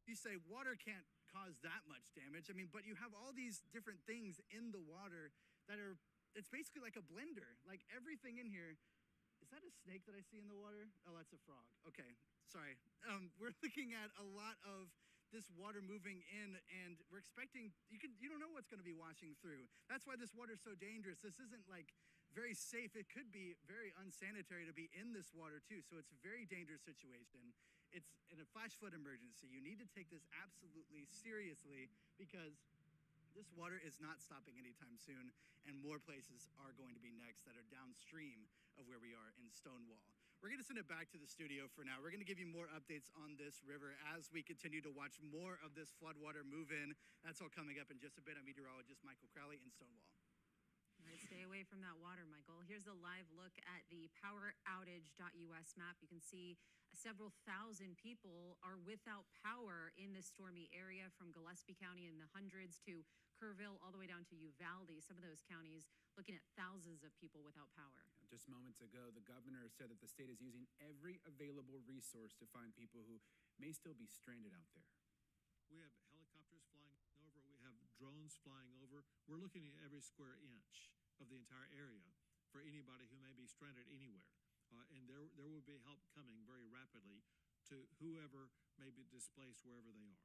you say water can't cause that much damage. I mean, but you have all these different things in the water that are, it's basically like a blender. Like everything in here. Is that a snake that I see in the water? Oh, that's a frog. Okay, sorry. We're looking at a lot of this water moving in, and we're expecting, you don't know what's gonna be washing through. That's why this water is so dangerous. This isn't like very safe. It could be very unsanitary to be in this water too. So it's a very dangerous situation. It's in a flash flood emergency. You need to take this absolutely seriously because this water is not stopping anytime soon, and more places are going to be next that are downstream of where we are in Stonewall. We're going to send it back to the studio for now. We're going to give you more updates on this river as we continue to watch more of this floodwater move in. That's all coming up in just a bit. I'm meteorologist Michael Crowley in Stonewall. All right, stay away from that water, Michael. Here's a live look at the poweroutage.us map. You can see several thousand people are without power in this stormy area, from Gillespie County in the hundreds to Kerrville all the way down to Uvalde. Some of those counties looking at thousands of people without power. Just moments ago, the governor said that the state is using every available resource to find people who may still be stranded out there. We have helicopters flying over. We have drones flying over. We're looking at every square inch of the entire area for anybody who may be stranded anywhere. And there will be help coming very rapidly to whoever may be displaced wherever they are.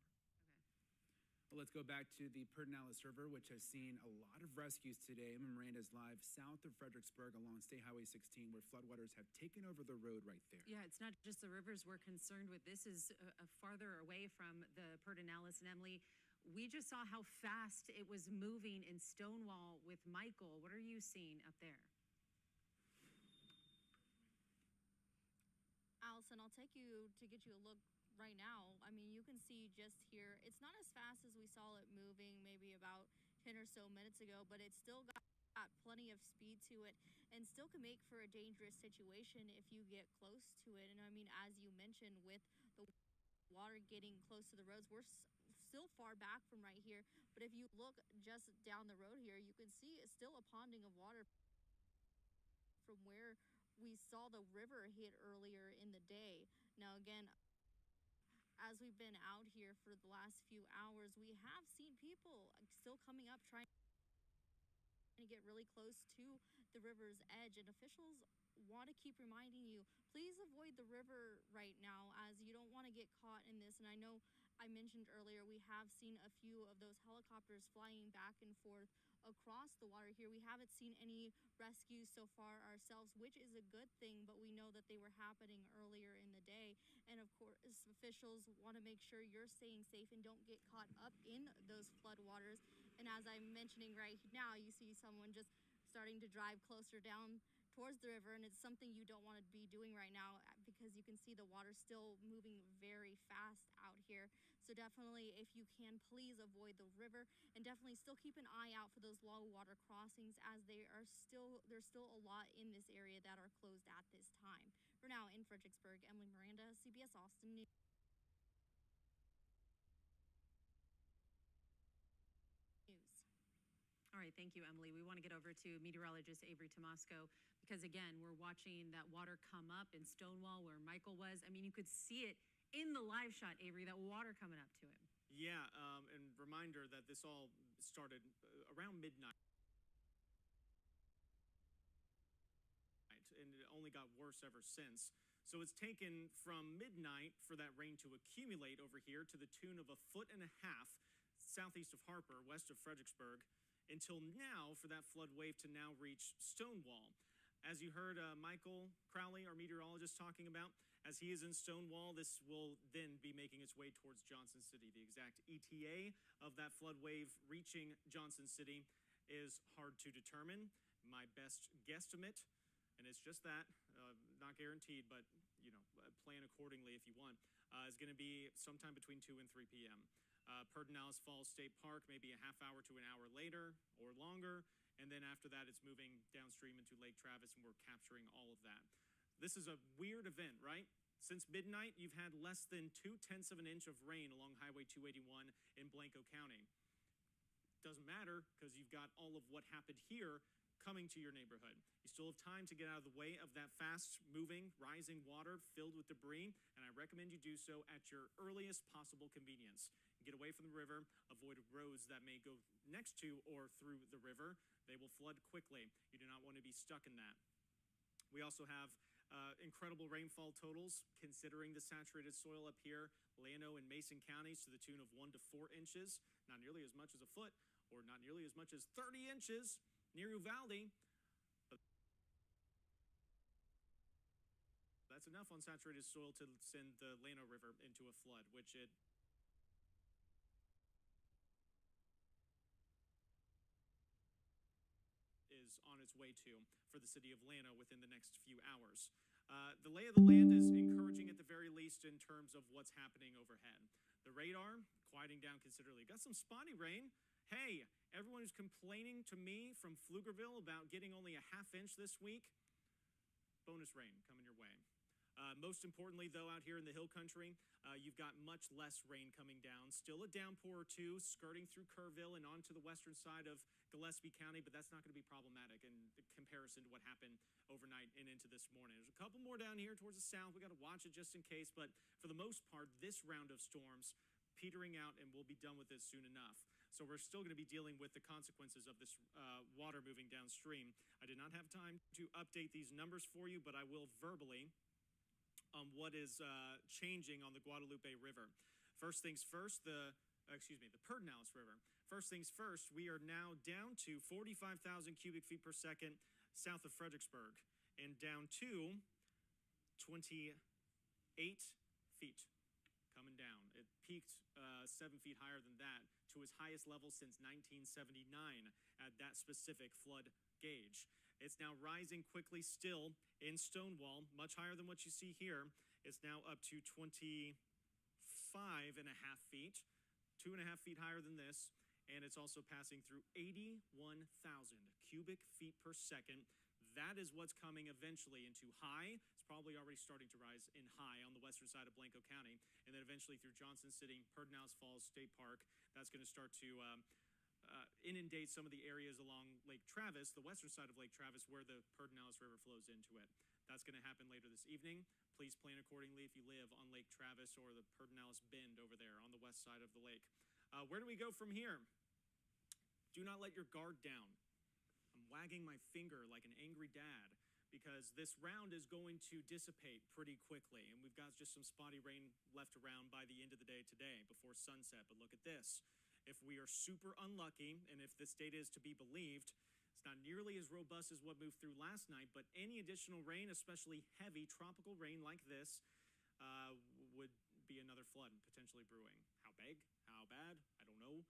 Well, let's go back to the Pedernales River, which has seen a lot of rescues today. Emma Miranda's live south of Fredericksburg along State Highway 16, where floodwaters have taken over the road right there. Yeah, it's not just the rivers we're concerned with. This is farther away from the Pedernales. And Emily, we just saw how fast it was moving in Stonewall with Michael. What are you seeing up there? Allison, I'll take you to get you a look right now. I mean, you can see just here, it's not as fast as we saw it moving maybe about 10 or so minutes ago, but it's still got plenty of speed to it and still can make for a dangerous situation if you get close to it. And I mean, as you mentioned, with the water getting close to the roads, we're still far back from right here, but if you look just down the road here, you can see it's still a ponding of water from where we saw the river hit earlier in the day. Now again, as we've been out here for the last few hours, we have seen people still coming up trying to get really close to the river's edge, and officials want to keep reminding you, please avoid the river right now, as you don't want to get caught in this. And I know I mentioned earlier, we have seen a few of those helicopters flying back and forth across the water here. We haven't seen any rescues so far ourselves, which is a good thing, but we know that they were happening earlier in the day. And of course, officials want to make sure you're staying safe and don't get caught up in those floodwaters. And as I'm mentioning right now, you see someone just starting to drive closer down towards the river, and it's something you don't want to be doing right now because you can see the water still moving very fast out here. So definitely, if you can, please avoid the river, and definitely still keep an eye out for those low water crossings, as there's still a lot in this area that are closed at this time. For now, in Fredericksburg, Emily Miranda, CBS Austin News. All right, thank you, Emily. We want to get over to meteorologist Avery Tomasco because, again, we're watching that water come up in Stonewall where Michael was. I mean, you could see it in the live shot, Avery, that water coming up to him. Yeah, and reminder that this all started around midnight. And it only got worse ever since. So it's taken from midnight for that rain to accumulate over here to the tune of 1.5 feet southeast of Harper, west of Fredericksburg, until now for that flood wave to now reach Stonewall. As you heard Michael Crowley, our meteorologist, talking about, as he is in Stonewall, this will then be making its way towards Johnson City. The exact ETA of that flood wave reaching Johnson City is hard to determine. My best guesstimate, and it's just that, not guaranteed, but plan accordingly if you want, is going to be sometime between 2 and 3 p.m. Pedernales Falls State Park, maybe a half hour to an hour later or longer. And then after that, it's moving downstream into Lake Travis, and we're capturing all of that. This is a weird event, right? Since midnight, you've had less than 0.2 of an inch of rain along Highway 281 in Blanco County. Doesn't matter because you've got all of what happened here coming to your neighborhood. You still have time to get out of the way of that fast-moving, rising water filled with debris, and I recommend you do so at your earliest possible convenience. Get away from the river, avoid roads that may go next to or through the river. They will flood quickly. You do not want to be stuck in that. We also have incredible rainfall totals, considering the saturated soil up here, Llano and Mason counties, to the tune of 1 to 4 inches, not nearly as much as a foot, or not nearly as much as 30 inches near Uvalde. That's enough on saturated soil to send the Llano River into a flood, which it is on its way to for the city of Llano within the next few hours. The lay of the land is encouraging at the very least in terms of what's happening overhead. The radar quieting down considerably. Got some spotty rain. Hey, everyone who's complaining to me from Pflugerville about getting only a half inch this week, bonus rain coming your way. Most importantly, though, out here in the hill country, you've got much less rain coming down. Still a downpour or two skirting through Kerrville and onto the western side of Gillespie County, but that's not going to be problematic in comparison to what happened overnight and into this morning. There's a couple more down here towards the south. We got to watch it just in case, but for the most part, this round of storms petering out, and we'll be done with this soon enough. So we're still going to be dealing with the consequences of this water moving downstream. I did not have time to update these numbers for you, but I will verbally on what is changing on the Guadalupe River. First things first, the Pedernales River. First things first, we are now down to 45,000 cubic feet per second south of Fredericksburg and down to 28 feet coming down. It peaked 7 feet higher than that to its highest level since 1979 at that specific flood gauge. It's now rising quickly still in Stonewall, much higher than what you see here. It's now up to 25 and a half feet, 2.5 feet higher than this. And it's also passing through 81,000 cubic feet per second. That is what's coming eventually into High. It's probably already starting to rise in High on the western side of Blanco County. And then eventually through Johnson City, Pedernales Falls State Park. That's going to start to inundate some of the areas along Lake Travis, the western side of Lake Travis, where the Pedernales River flows into it. That's going to happen later this evening. Please plan accordingly if you live on Lake Travis or the Pedernales Bend over there on the west side of the lake. Where do we go from here? Do not let your guard down. I'm wagging my finger like an angry dad because this round is going to dissipate pretty quickly, and we've got just some spotty rain left around by the end of the day today before sunset. But look at this. If we are super unlucky, and if this data is to be believed, it's not nearly as robust as what moved through last night, but any additional rain, especially heavy tropical rain like this, would be another flood potentially brewing. How big? How bad? I don't know,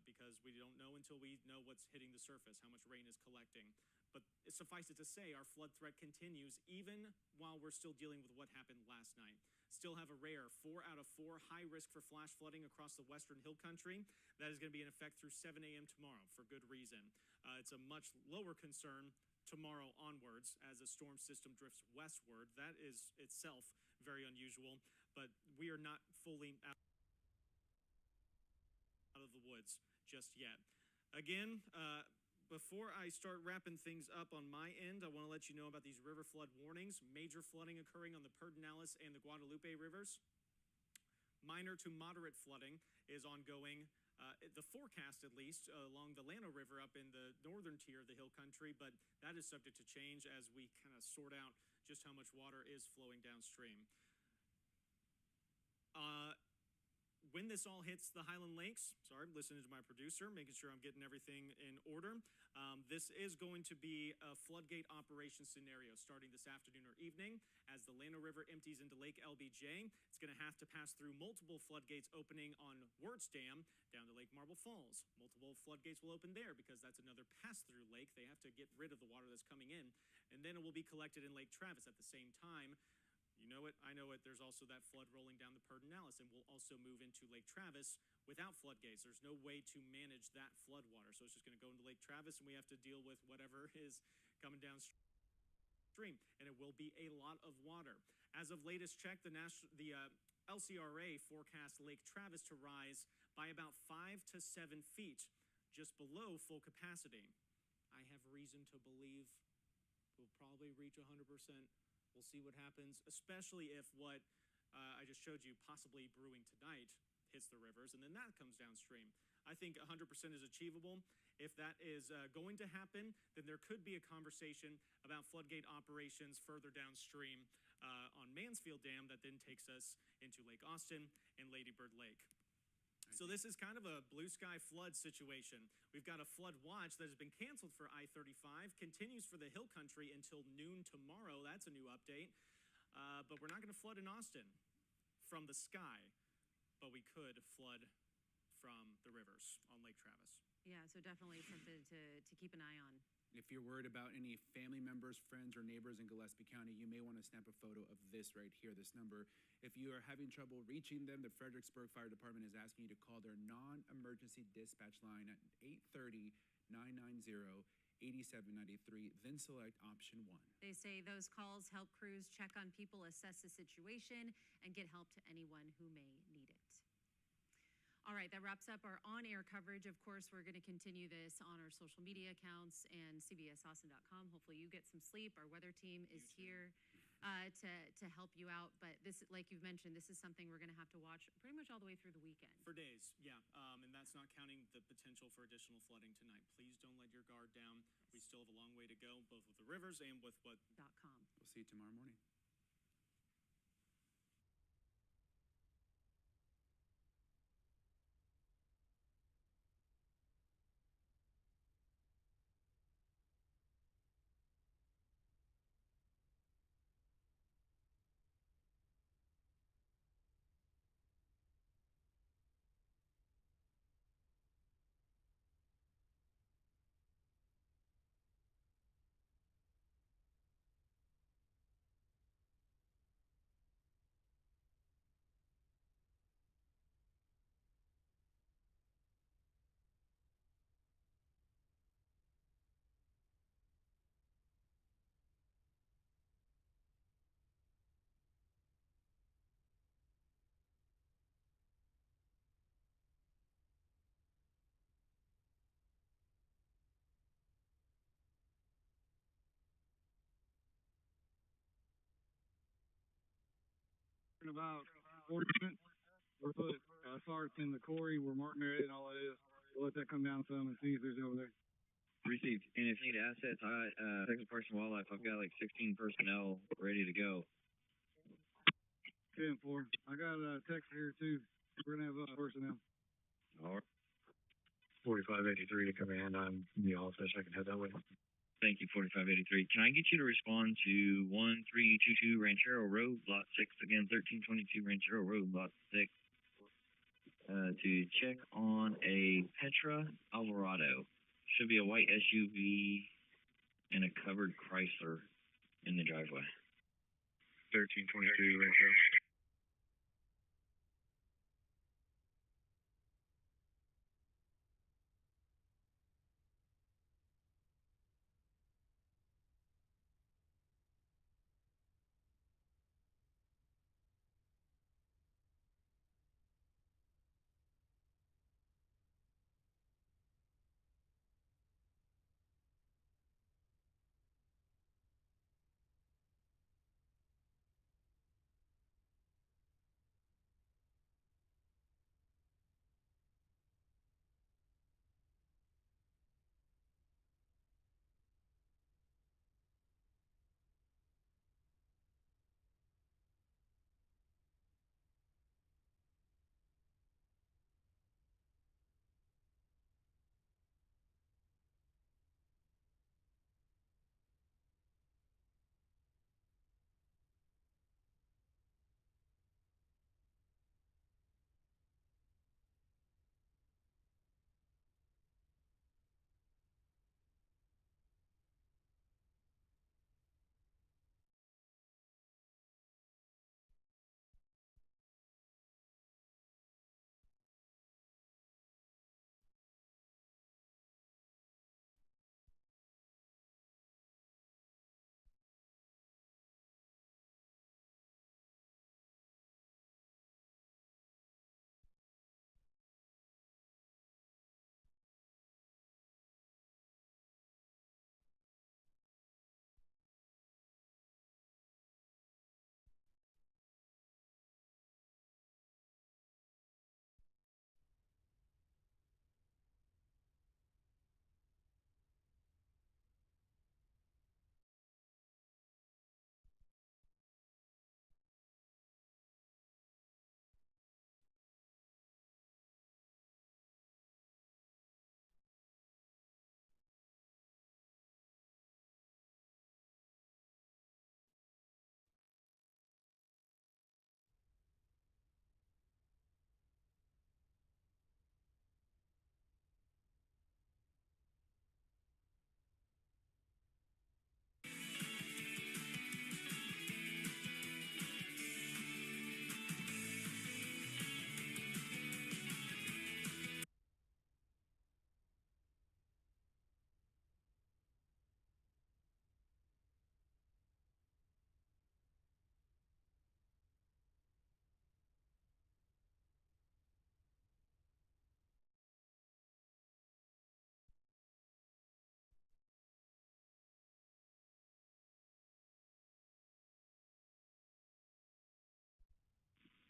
because we don't know until we know what's hitting the surface, how much rain is collecting. But suffice it to say, our flood threat continues even while we're still dealing with what happened last night. Still have a rare 4 out of 4 high risk for flash flooding across the western hill country. That is going to be in effect through 7 a.m. tomorrow for good reason. It's a much lower concern tomorrow onwards as a storm system drifts westward. That is itself very unusual, but we are not fully out of the woods just yet. Again, before I start wrapping things up on my end, I want to let you know about these river flood warnings. Major flooding occurring on the Pedernales and the Guadalupe rivers. Minor to moderate flooding is ongoing, the forecast at least, along the Llano River up in the northern tier of the hill country, but that is subject to change as we kind of sort out just how much water is flowing downstream. When this all hits the Highland Lakes, sorry, listening to my producer, making sure I'm getting everything in order. This is going to be a floodgate operation scenario starting this afternoon or evening. As the Llano River empties into Lake LBJ, it's going to have to pass through multiple floodgates opening on Wirtz Dam down to Lake Marble Falls. Multiple floodgates will open there because that's another pass-through lake. They have to get rid of the water that's coming in, and then it will be collected in Lake Travis at the same time. You know it, I know it, there's also that flood rolling down the Pedernales, and we'll also move into Lake Travis without floodgates. There's no way to manage that flood water, so it's just going to go into Lake Travis, and we have to deal with whatever is coming downstream, and it will be a lot of water. As of latest check, the LCRA forecast Lake Travis to rise by about 5 to 7 feet, just below full capacity. I have reason to believe we'll probably reach 100%. We'll see what happens, especially if what I just showed you, possibly brewing tonight, hits the rivers, and then that comes downstream. I think 100% is achievable. If that is going to happen, then there could be a conversation about floodgate operations further downstream on Mansfield Dam that then takes us into Lake Austin and Lady Bird Lake. So this is kind of a blue sky flood situation. We've got a flood watch that has been canceled for I-35, continues for the Hill Country until noon tomorrow. That's a new update. But we're not going to flood in Austin from the sky, but we could flood from the rivers on Lake Travis. Yeah, so definitely something to keep an eye on. If you're worried about any family members, friends, or neighbors in Gillespie County, you may want to snap a photo of this right here, this number. If you are having trouble reaching them, the Fredericksburg Fire Department is asking you to call their non-emergency dispatch line at 830-990-8793, then select option 1. They say those calls help crews check on people, assess the situation, and get help to anyone who may need it. All right, that wraps up our on-air coverage. Of course, we're going to continue this on our social media accounts and cbsaustin.com. Hopefully you get some sleep. Our weather team is here to help you out. But this, like you've mentioned, this is something we're going to have to watch pretty much all the way through the weekend. For days, yeah. And that's not counting the potential for additional flooding tonight. Please don't let your guard down. We still have a long way to go, both with the rivers and with what... .com. We'll see you tomorrow morning. In about 40 minutes, we'll put sarts in the quarry where Martin area and all that is. We'll let that come down some and see if there's over there. Received. And if you need assets, Texas Parks and Wildlife, I've got like 16 personnel ready to go. 10-4. I got a text here too. We're gonna have personnel. All right. 4583 to command. I'm in the office. I can head that way. Thank you, 4583. Can I get you to respond to 1322 Ranchero Road, Lot 6, again, 1322 Ranchero Road, Lot 6, to check on a Petra Alvarado. Should be a white SUV and a covered Chrysler in the driveway. 1322 Ranchero.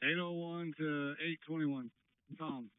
801 to 821. Tom.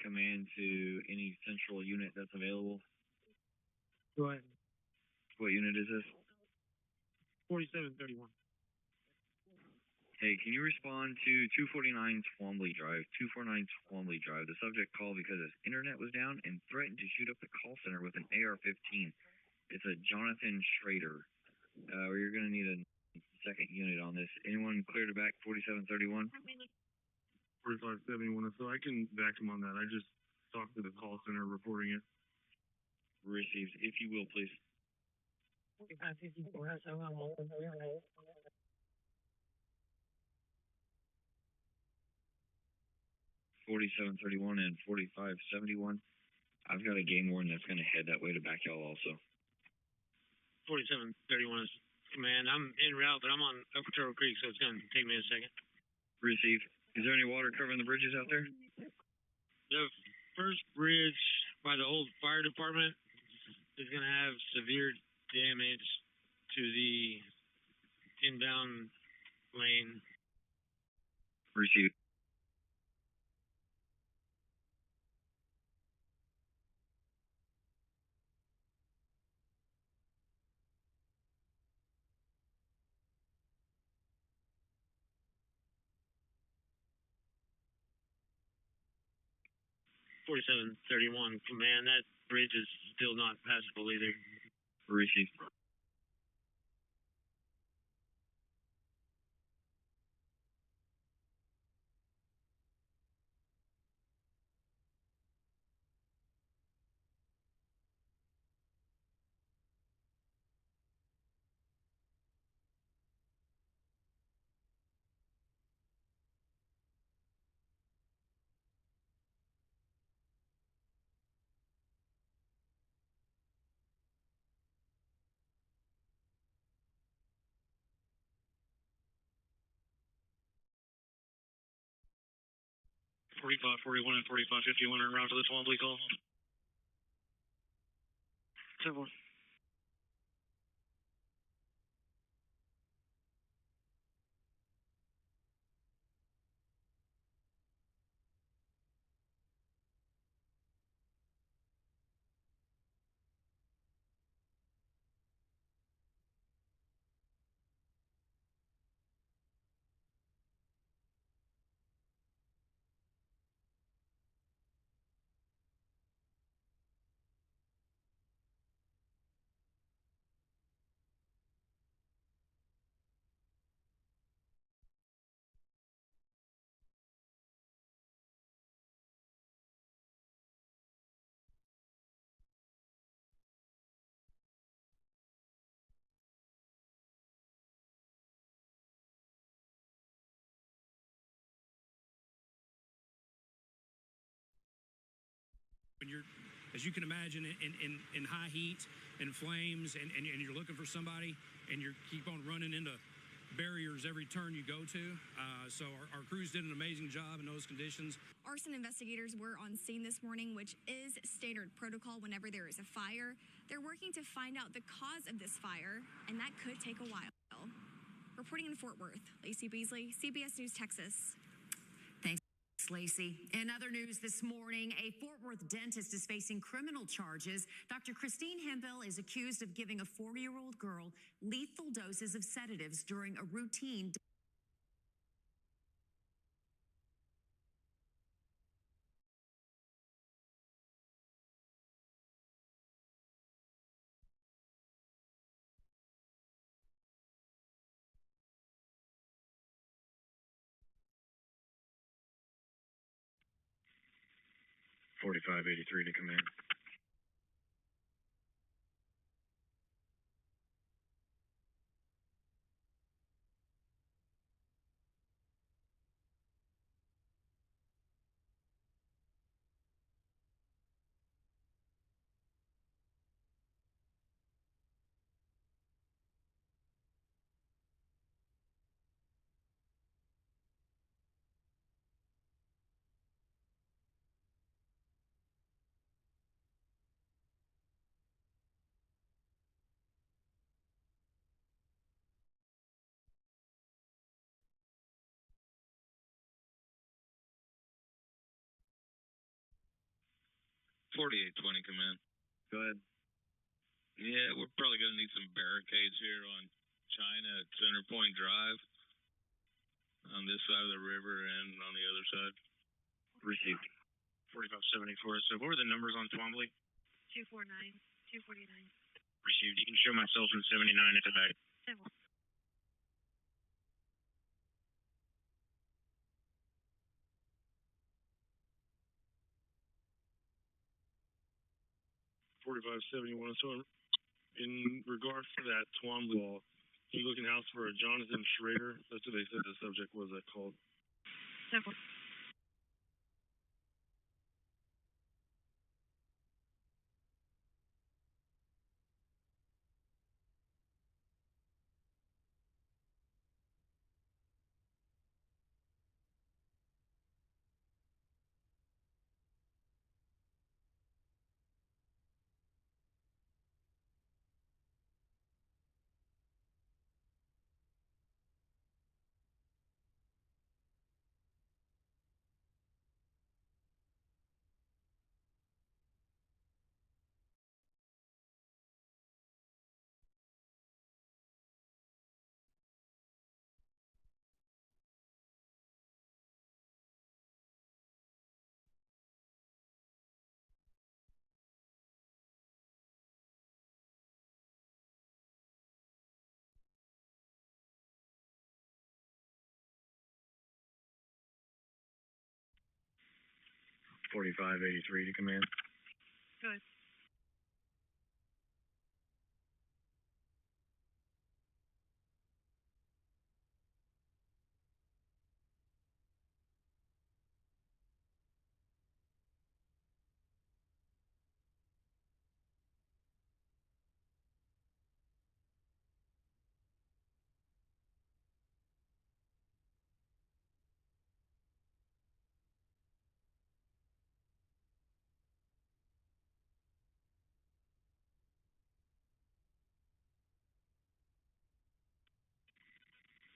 command to any central unit that's available. Go ahead. What unit is this? 4731. Hey, can you respond to 249 Twombly Drive? 249 Twombly Drive. The subject called because his internet was down and threatened to shoot up the call center with an AR-15. It's a Jonathan Schrader. You're going to need a second unit on this. Anyone clear to back 4731? 4571. So I can back him on that. I just talked to the call center reporting it. Received. If you will, please. 4554 has someone more than 4731 and 4571. I've got a game warden that's going to head that way to back y'all also. 4731 is command. I'm en route, but I'm on Upper Turtle Creek, so it's going to take me a second. Received. Is there any water covering the bridges out there? The first bridge by the old fire department is going to have severe damage to the inbound lane. Received. .4731 command. That bridge is still not passable either. Received. .4541 and 4551 en route to the Twombly call. 10-1. When you're, as you can imagine, in high heat and flames, and you're looking for somebody, and you keep on running into barriers every turn you go to. So our crews did an amazing job in those conditions. Arson investigators were on scene this morning, which is standard protocol whenever there is a fire. They're working to find out the cause of this fire, and that could take a while. Reporting in Fort Worth, Lacey Beasley, CBS News, Texas. Lacey. In other news this morning, a Fort Worth dentist is facing criminal charges. Dr. Christine Hempel is accused of giving a 40-year-old girl lethal doses of sedatives during a routine .4583 to command. 4820, command. Go ahead. Yeah, we're probably going to need some barricades here on China at Center Point Drive, on this side of the river and on the other side. Received. 4574. So what were the numbers on Twombly? 249, 249. Received. You can show myself in 79 at the back. 4571. So in regards to that Twombly wall, can you look in house for a Jonathan Schrader? That's what they said the subject was. That called. 4583 to command. Good.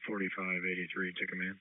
4583 to command.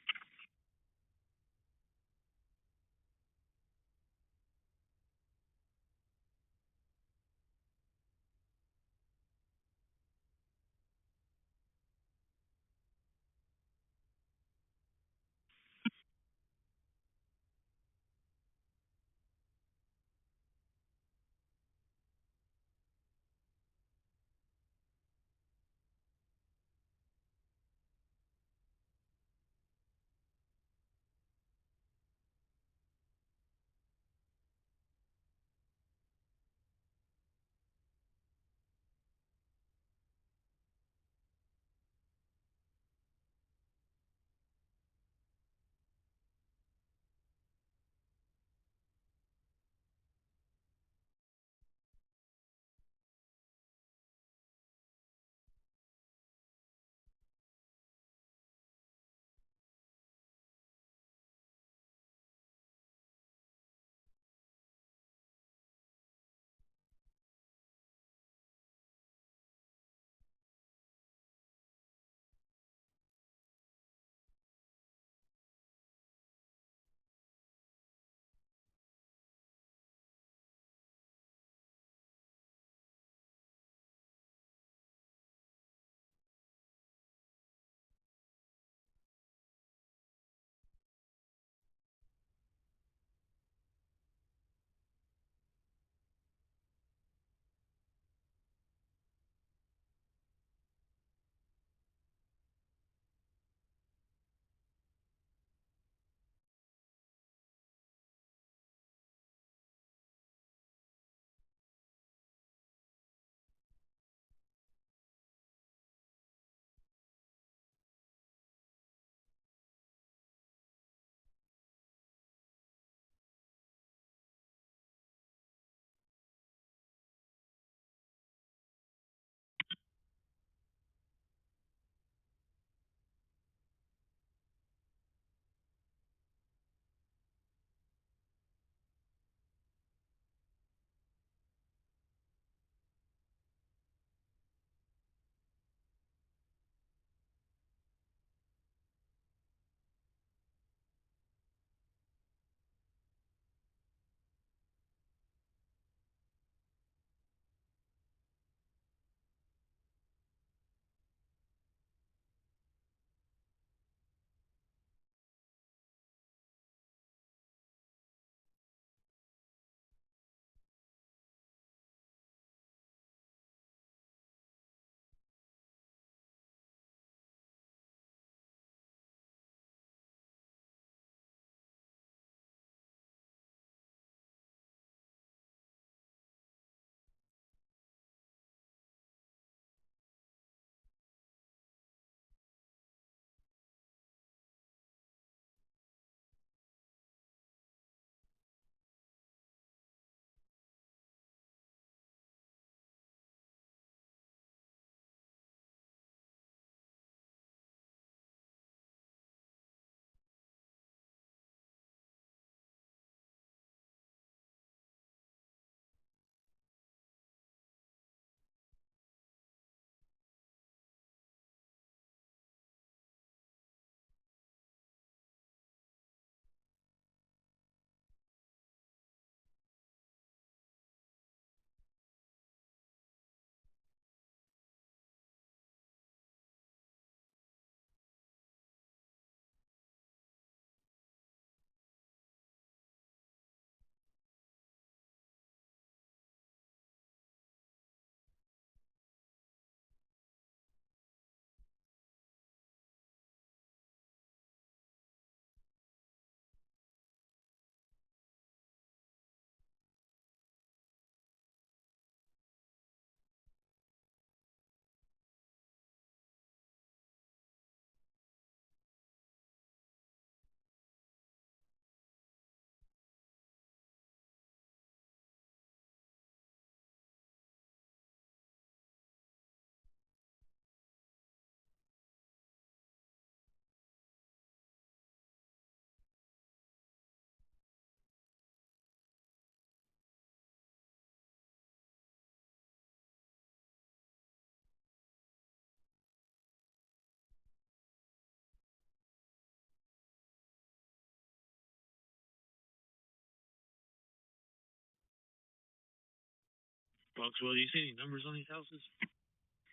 Foxwell, do you see any numbers on these houses?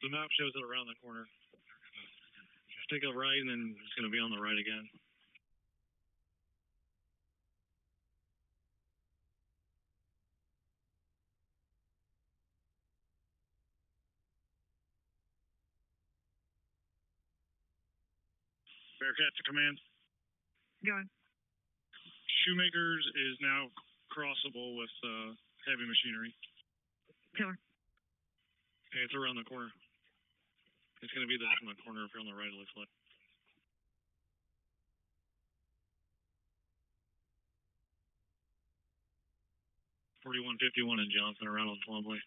The map shows it around the corner. Just take a right, and then it's going to be on the right again. Bearcat to command. Going. Shoemakers is now crossable with heavy machinery. Killer. Hey, it's around the corner. It's going to be that on the corner if you're on the right, it looks like. .4151 in Johnson around on Twombly.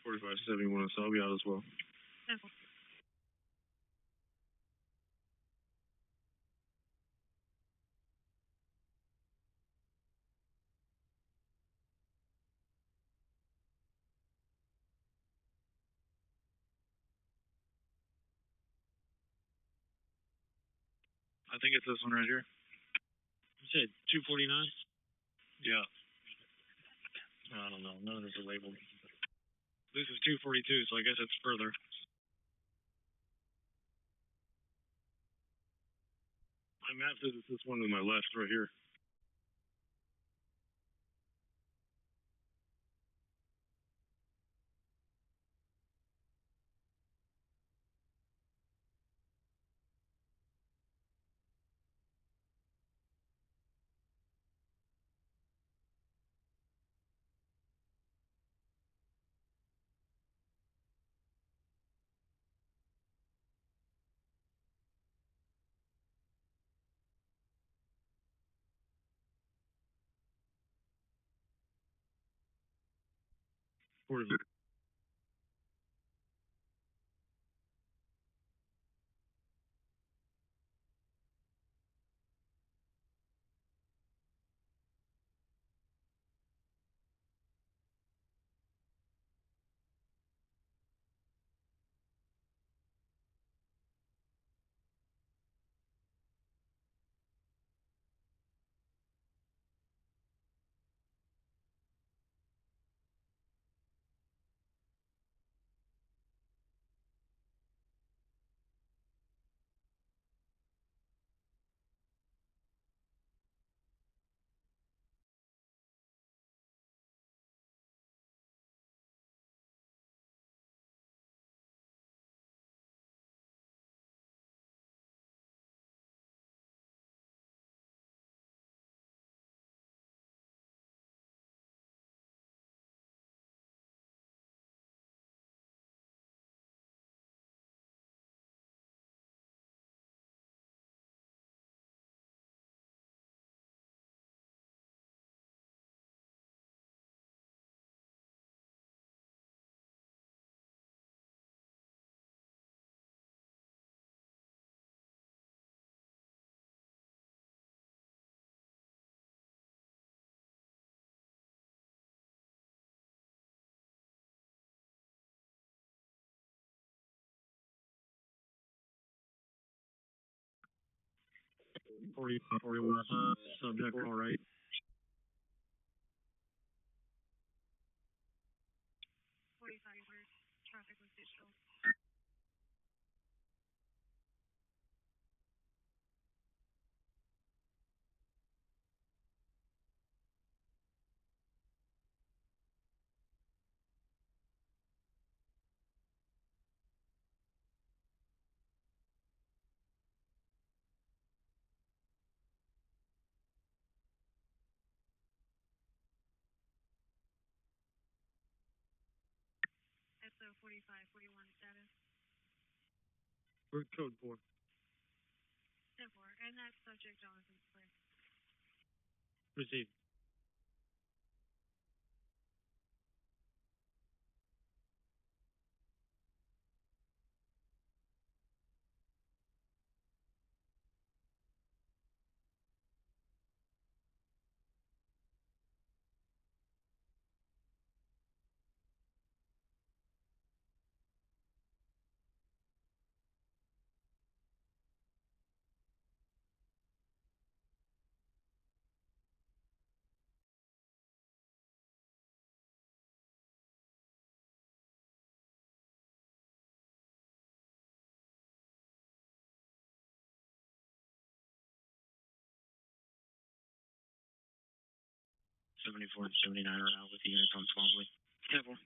.4571 in Selby out as well. Simple. I think it's this one right here. You said 249? Yeah. I don't know. None of this are labeled. This is 242, so I guess it's further. My map says it's this one to my left right here. Where is it? .40, 41, subject, all right. 45 where traffic was digital. SO 45, 41 status. Where's code 4? 10-4. And that subject, Jonathan's clear. Received. 74 and 79 are out with the units on Twombly. 10-4.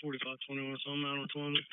$45.21, so I'm out on Twombly.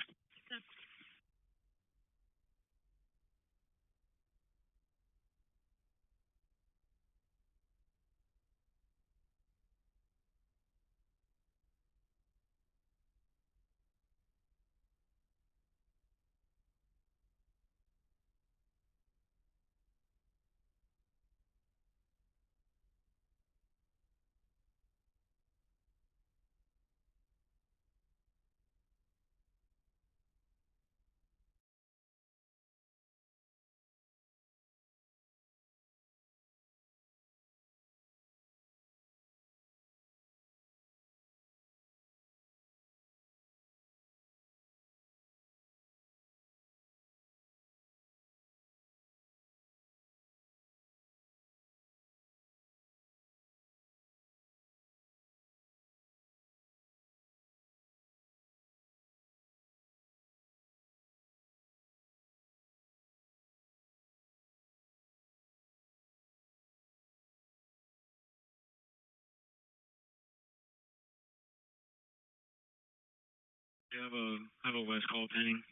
I have a west call pending.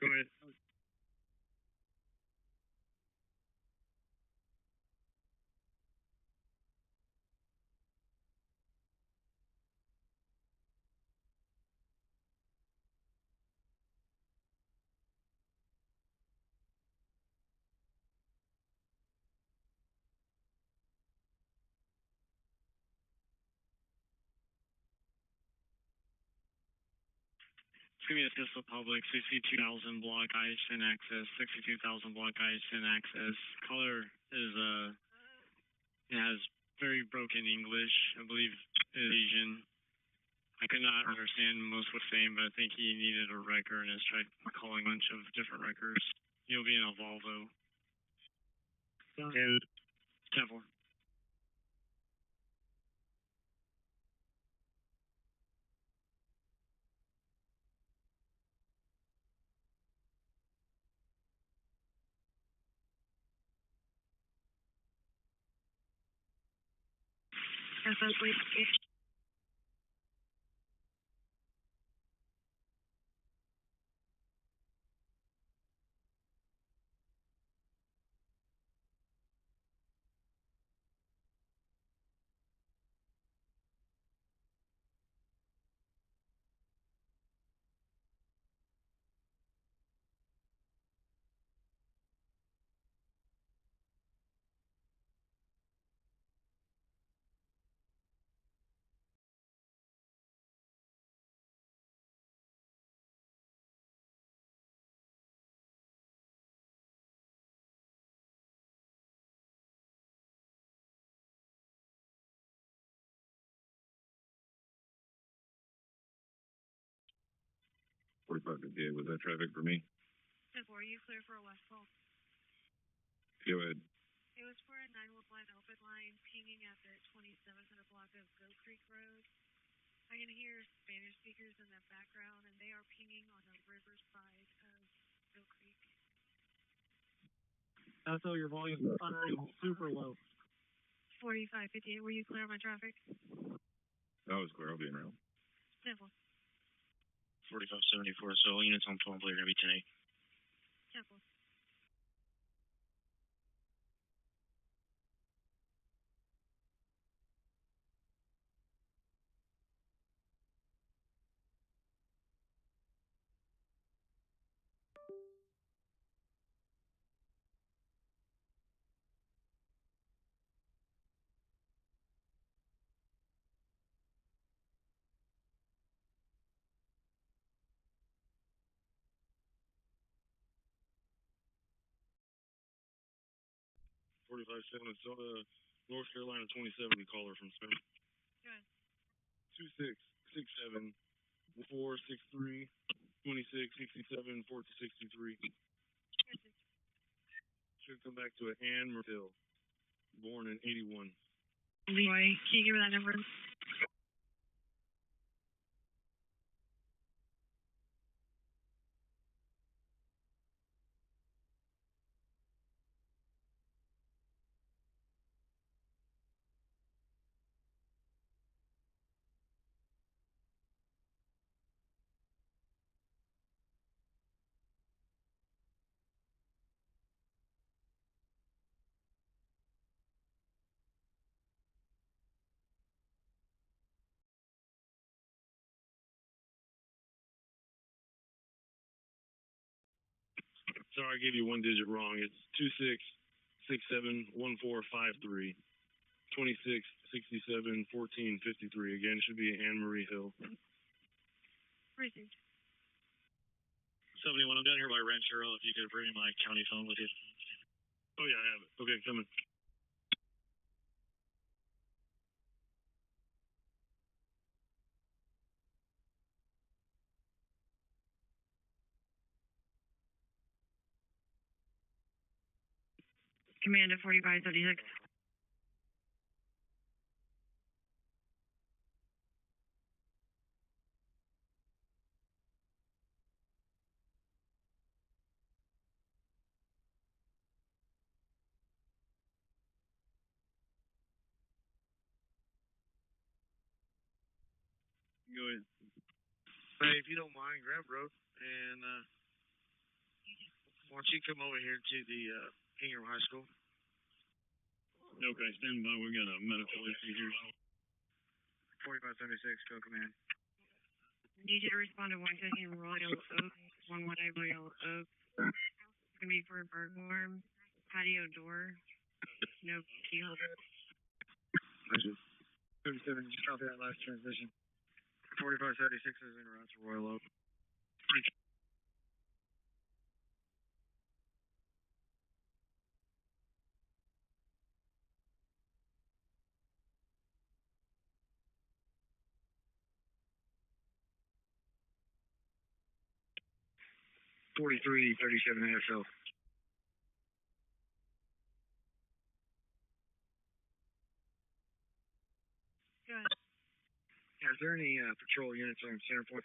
Go ahead. It's going to be a Tesla Public, 62,000 block ice and access, 62,000 block ice and access. Color is, it has very broken English, I believe Asian. I could not understand most was saying, but I think he needed a wrecker and has tried calling a bunch of different wreckers. He'll be in a Volvo. 10-4. Was that traffic for me? 10-4, are you clear for a west call? Go ahead. It was for a 911 open line pinging at the 2700 block of Goat Creek Road. I can hear Spanish speakers in the background, and they are pinging on the river side of Goat Creek. So your volume is already super low. 4558, were you clear on my traffic? That was clear. I'll be in route. 10-4. 4574, so units on Twombly are going to be 10-8. 10-4. 45-7 Minnesota, North Carolina 27, caller from Smyrna. Good. 2667 463 2667 463. Should come back to an Ann Merville, born in 81. Leroy, can you give me that number? Sorry, I gave you one digit wrong. It's 26671453. 2667 1453. Again, should be Anne Marie Hill. Received. 71, I'm down here by Ranchero. If you could bring my county phone with you. Oh, yeah, I have it. Okay, coming. Command at 4536. Go ahead. Hey, if you don't mind, grab road and why don't you come over here to the Ingram High School? Okay, stand by. We got a medical issue here. 4576, go command. Need you to respond to 115 Royal Oak, 11 Royal Oak. It's going to be for a burglar, patio door, no keyholder. 37, just copy that last transmission. 4576 is in route to Royal Oak. $43.37 ASL. Good. Is there any patrol units on center point?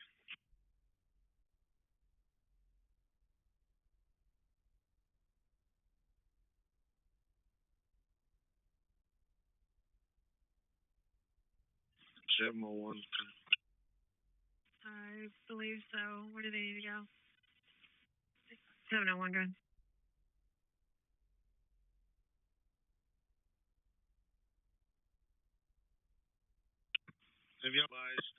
$701. I believe so. Where do they need to go? 701, good. Have you advised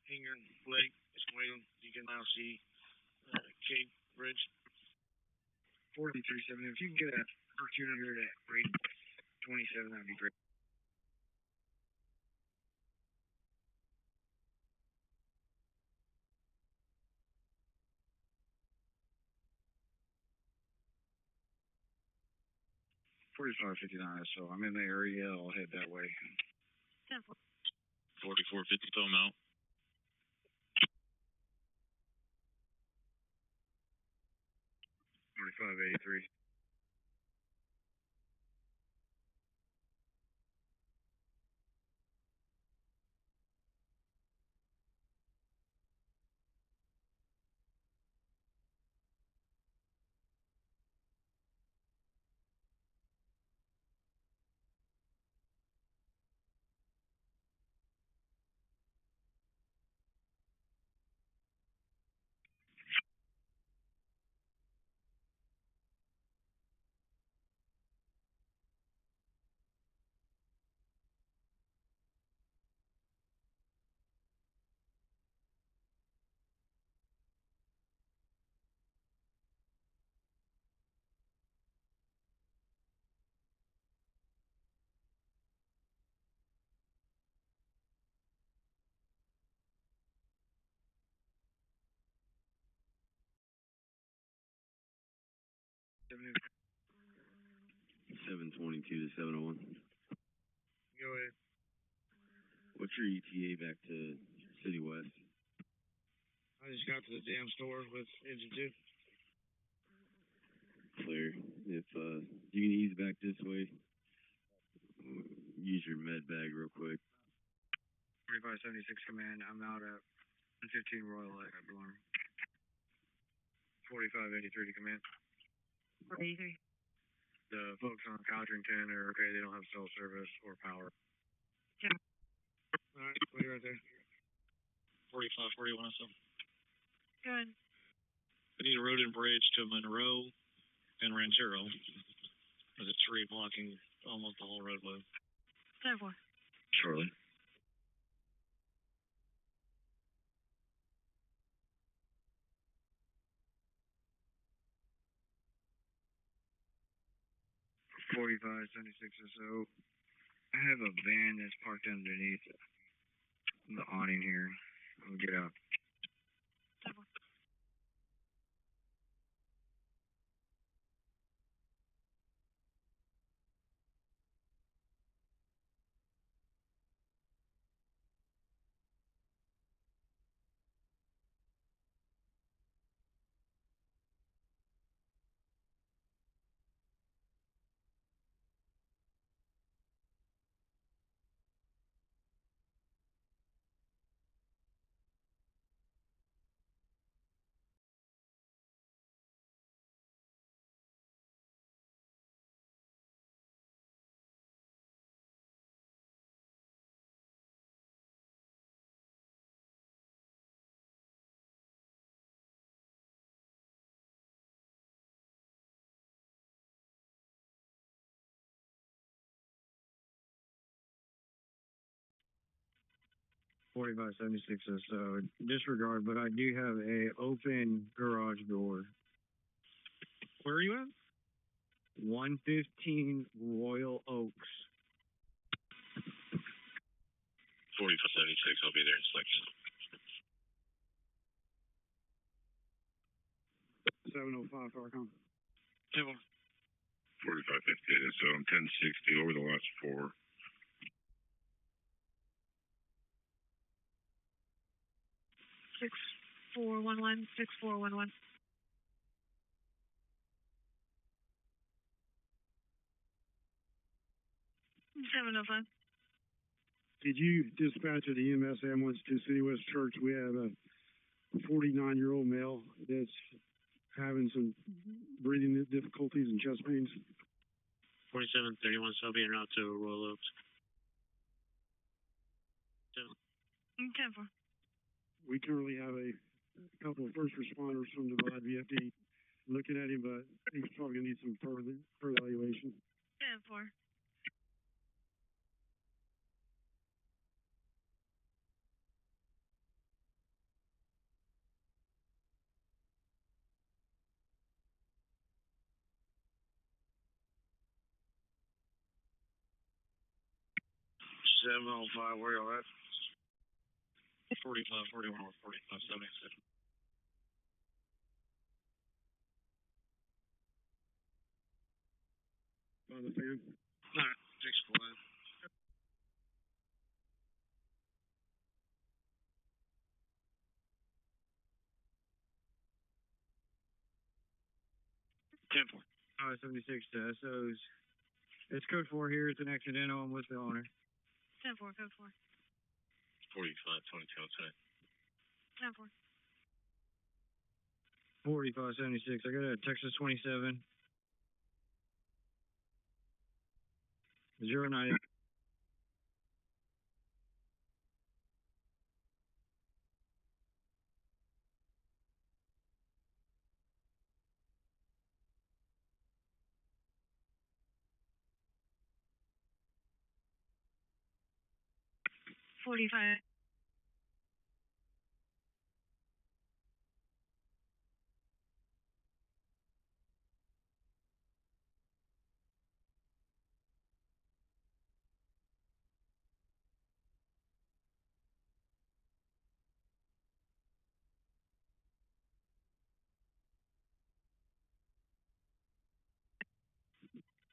Ingram Lake is waiting? You can now see Cape Bridge. 4370. If you can get a first unit here at rate 27, that'd be great. $45.59 SO. I'm in the area. I'll head that way. 4450, throw them out. $45.83. 722 to 701. Go ahead. What's your ETA back to City West? I just got to the damn store with engine 2. Clear. If you can ease back this way, use your med bag real quick. 4576 command. I'm out at 115 Royal at Alarm. 4583 to command. 83. The folks on Codrington are okay. They don't have cell service or power. Yeah. All right, wait right there. 4541 or something. Good. I need a road and bridge to Monroe and Ranchero. There's a tree blocking almost the whole roadway. 10-4. Shortly. .4576 SO. I have a van that's parked underneath the awning here. I'll get out. 10-4. .4576 SO. Disregard, but I do have a open garage door. Where are you at? 115 Royal Oaks. 4576, I'll be there in section. 705 Farcon. 10-4. 4558, so I'm 1060 over the last 4. 6411. 6411. 705. Did you dispatch of the EMS ambulance to City West Church? We have a 49-year-old male that's having some breathing difficulties and chest pains. 4731 Sylvia en route to Royal Oaks. 10-4. We currently have a couple of first responders from the VFD looking at him, but he's probably going to need some further evaluation. 10-4. .705, where y'all at? 4541 or 4576. On the fan. Alright, 6-4. Temple. 76 to SOs. It's code 4 here. It's an accidental. I'm with the owner. 10-4. Code 4. 4522 outside. 10-4. 4576. I got a Texas 27. 09. .45.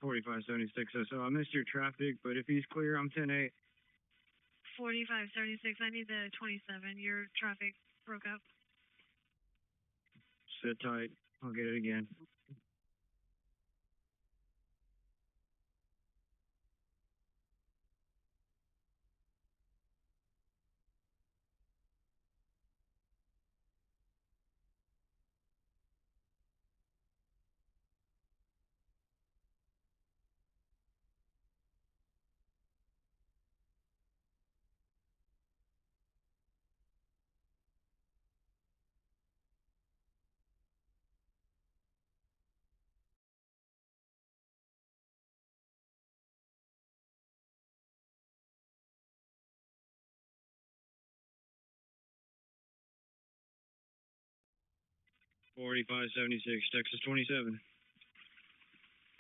4576. So I missed your traffic, but if he's clear, I'm 10-8. 4576. I need the 27. Your traffic broke up. Sit tight. I'll get it again. Texas 27.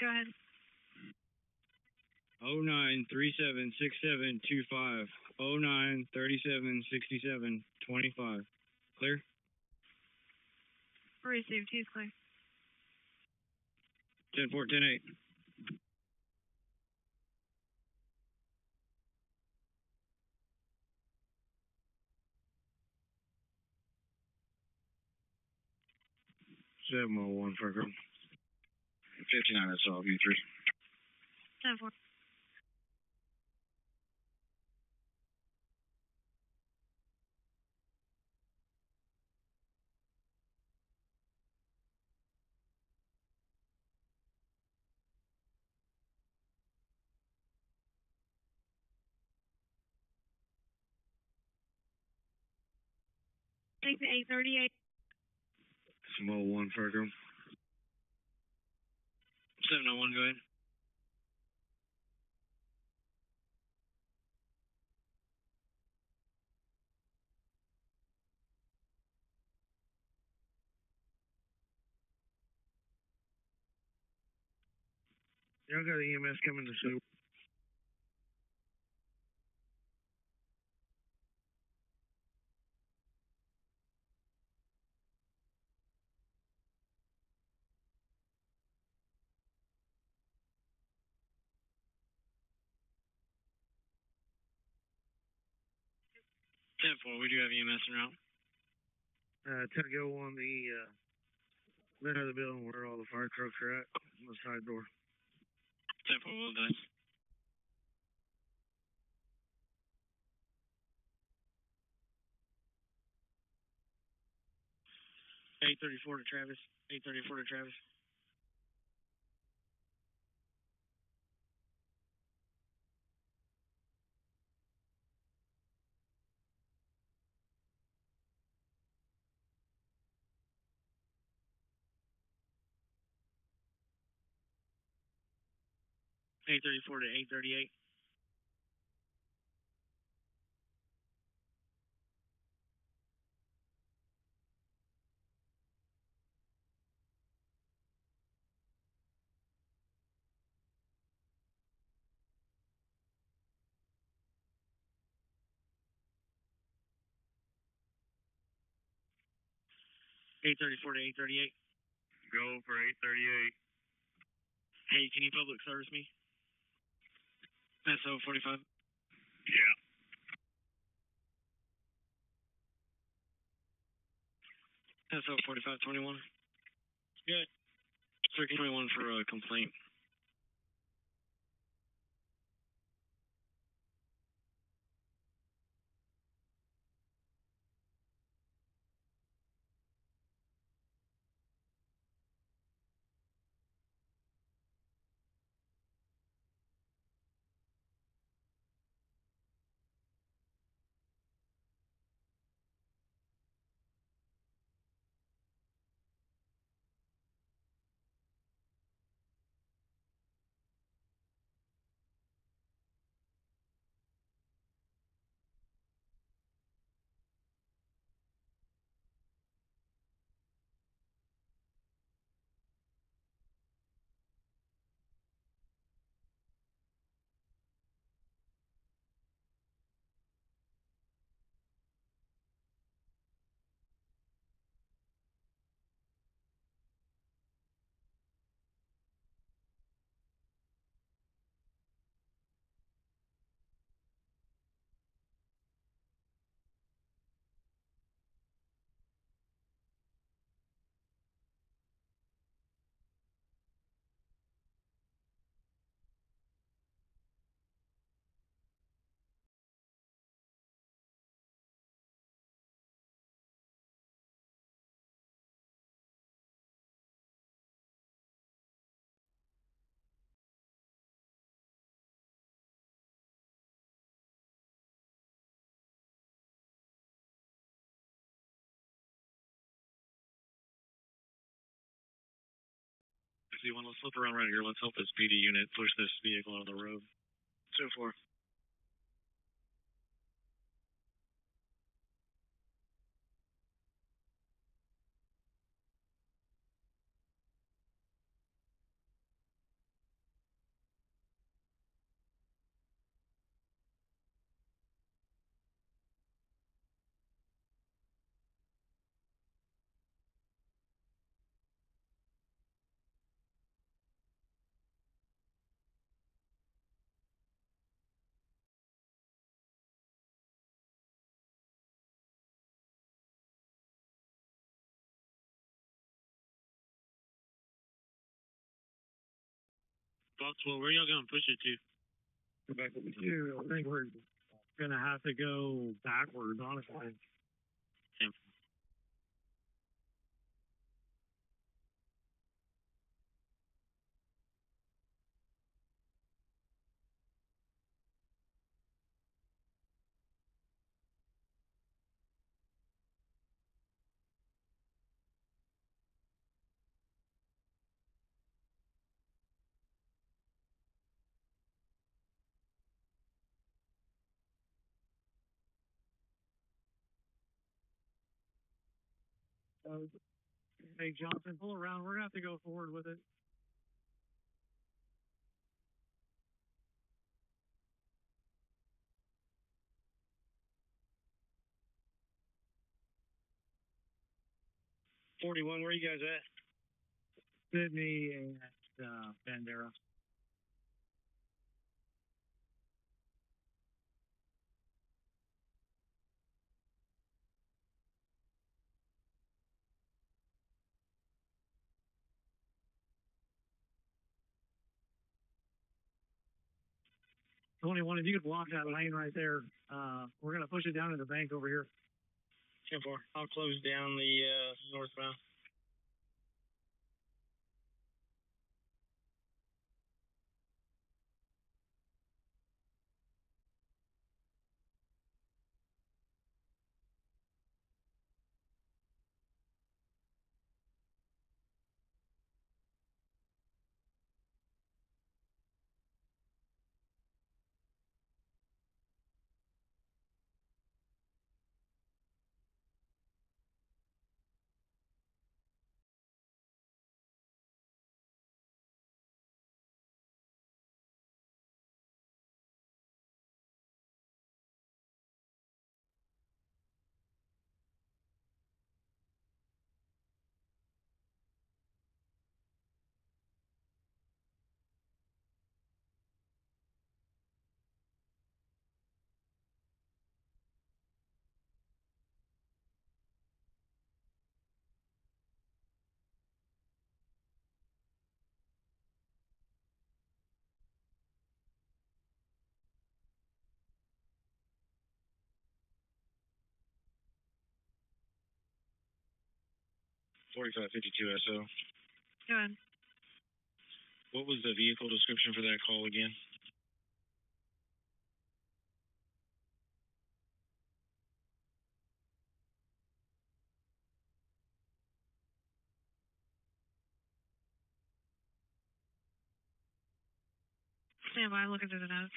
Go ahead. 09376725. 09376725. Clear? Received. He's clear. 10-4, 10-8. Seven oh one for 59, that's all, view 3. 10-4. Take the 838. Small one Fergus. 701, go ahead. Y'all got EMS coming to see. We do have EMS en route. Tell go on the lid of the building where all the fire trucks are at, on the side door. 10-4, well done. 834 to Travis. 834 to Travis. To 838. 834 to 838. Go for 838. Hey, can you public service me? SO 45. Yeah. SO 4521. Good. 321 for a complaint. 2C1. Let's flip around right here. Let's help this PD unit push this vehicle out of the road. 2-4. Boxwell, where y'all gonna push it to? Back up to you. I think we're gonna have to go backwards, honestly. Hey, Johnson, pull around. We're gonna have to go forward with it. .41, where you guys at? Sydney and Bandera. If you could block that lane right there, we're gonna push it down to the bank over here. 10-4. I'll close down the northbound. .4552 SO. Go ahead. What was the vehicle description for that call again? Stand by, looking through the notes.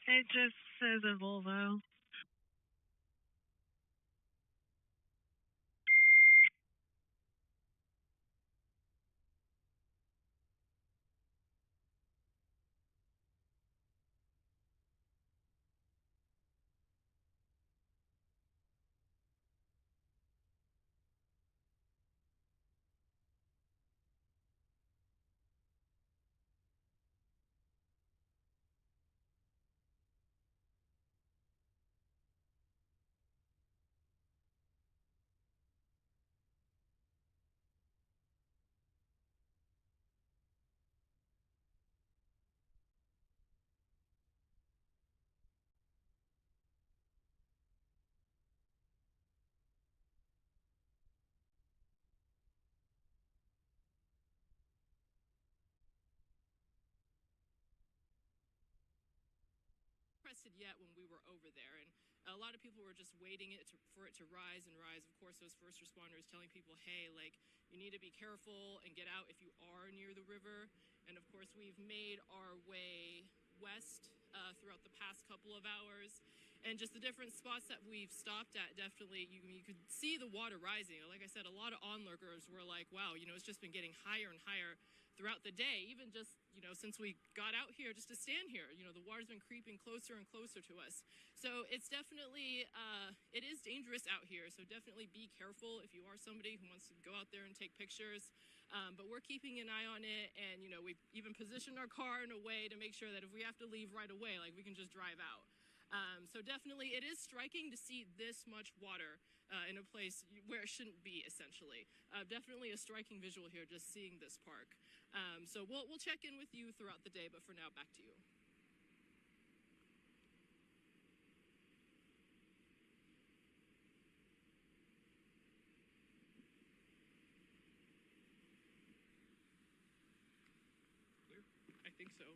It just says a Volvo. existed yet when we were over there. And a lot of people were just waiting for it to rise and rise. Of course, those first responders telling people, hey, like, you need to be careful and get out if you are near the river. And of course, we've made our way west throughout the past couple of hours. And just the different spots that we've stopped at, definitely, you could see the water rising. Like I said, a lot of onlookers were like, wow, it's just been getting higher and higher throughout the day, even just, since we got out here just to stand here. The water's been creeping closer and closer to us. So it's definitely, it is dangerous out here. So definitely be careful if you are somebody who wants to go out there and take pictures. But we're keeping an eye on it. And, we've even positioned our car in a way to make sure that if we have to leave right away, like we can just drive out. So definitely it is striking to see this much water in a place where it shouldn't be, essentially. Definitely a striking visual here, just seeing this park. So we'll check in with you throughout the day, but for now, back to you. Clear? I think so.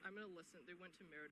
I'm gonna listen. They went to Merida.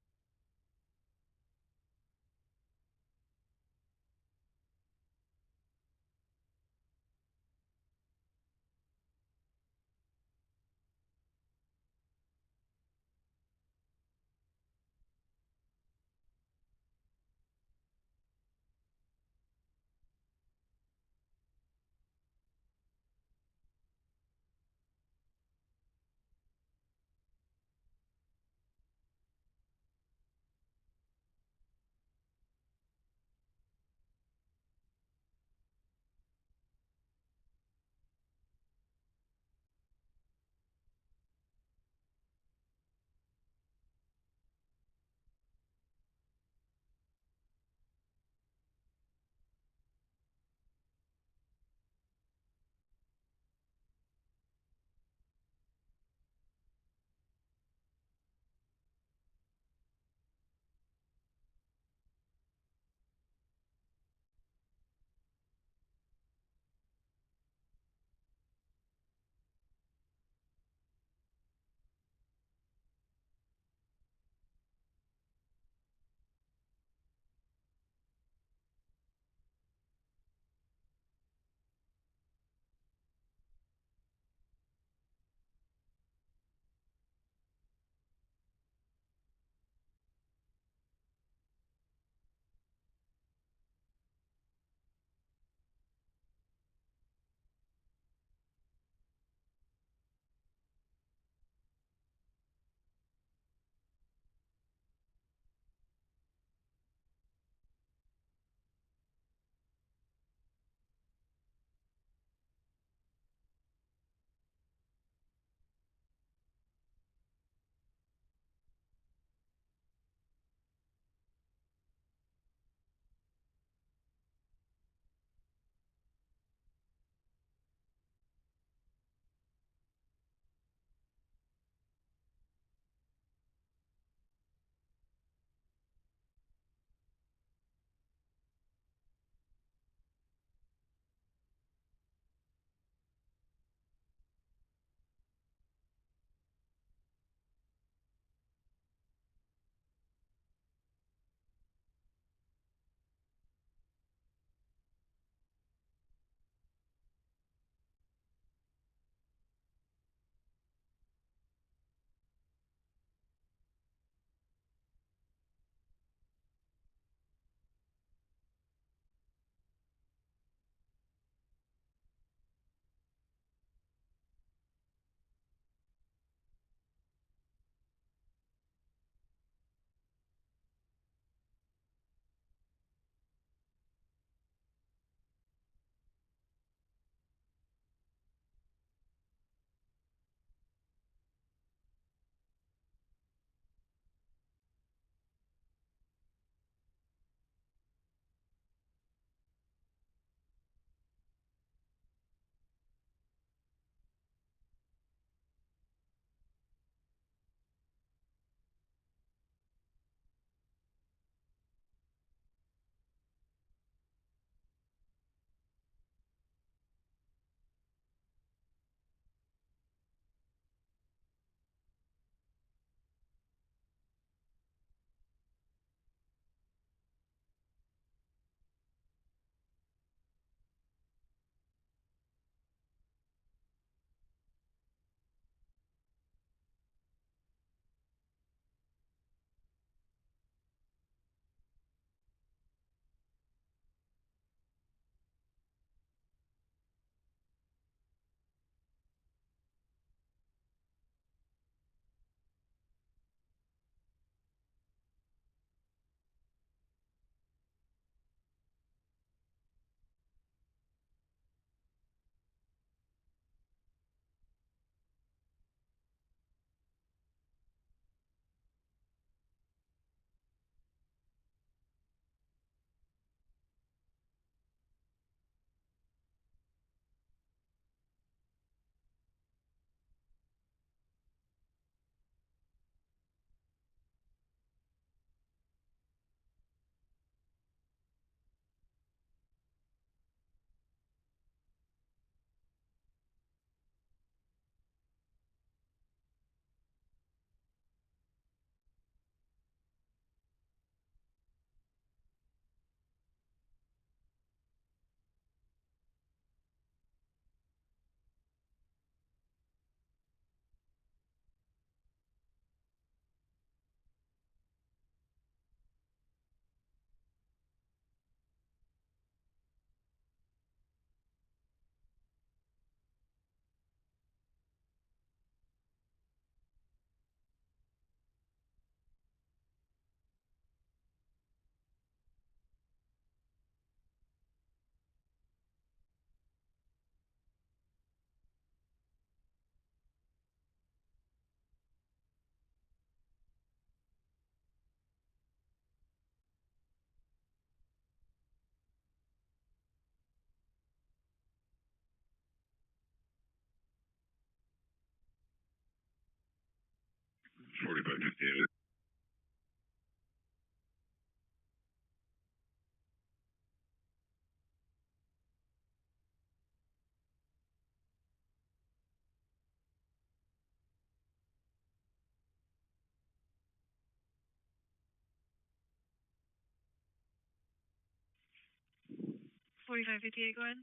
4558. Go ahead.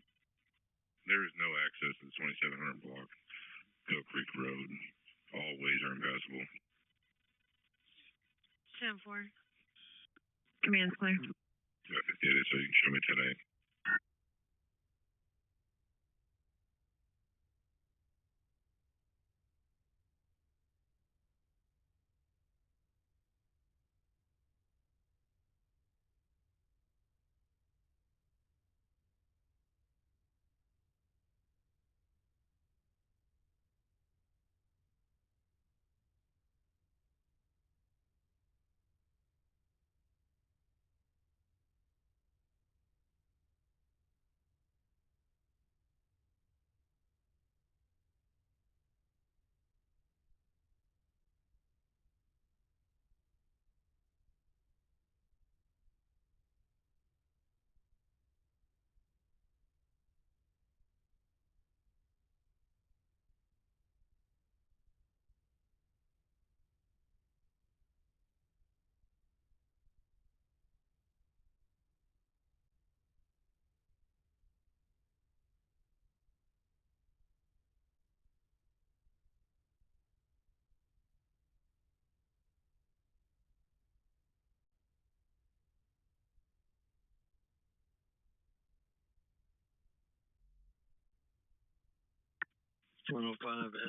There is no access to the 2700 block, Goat Creek Road. All ways are impassable. 10-4. Command's clear. 58, so you can show me 10-8.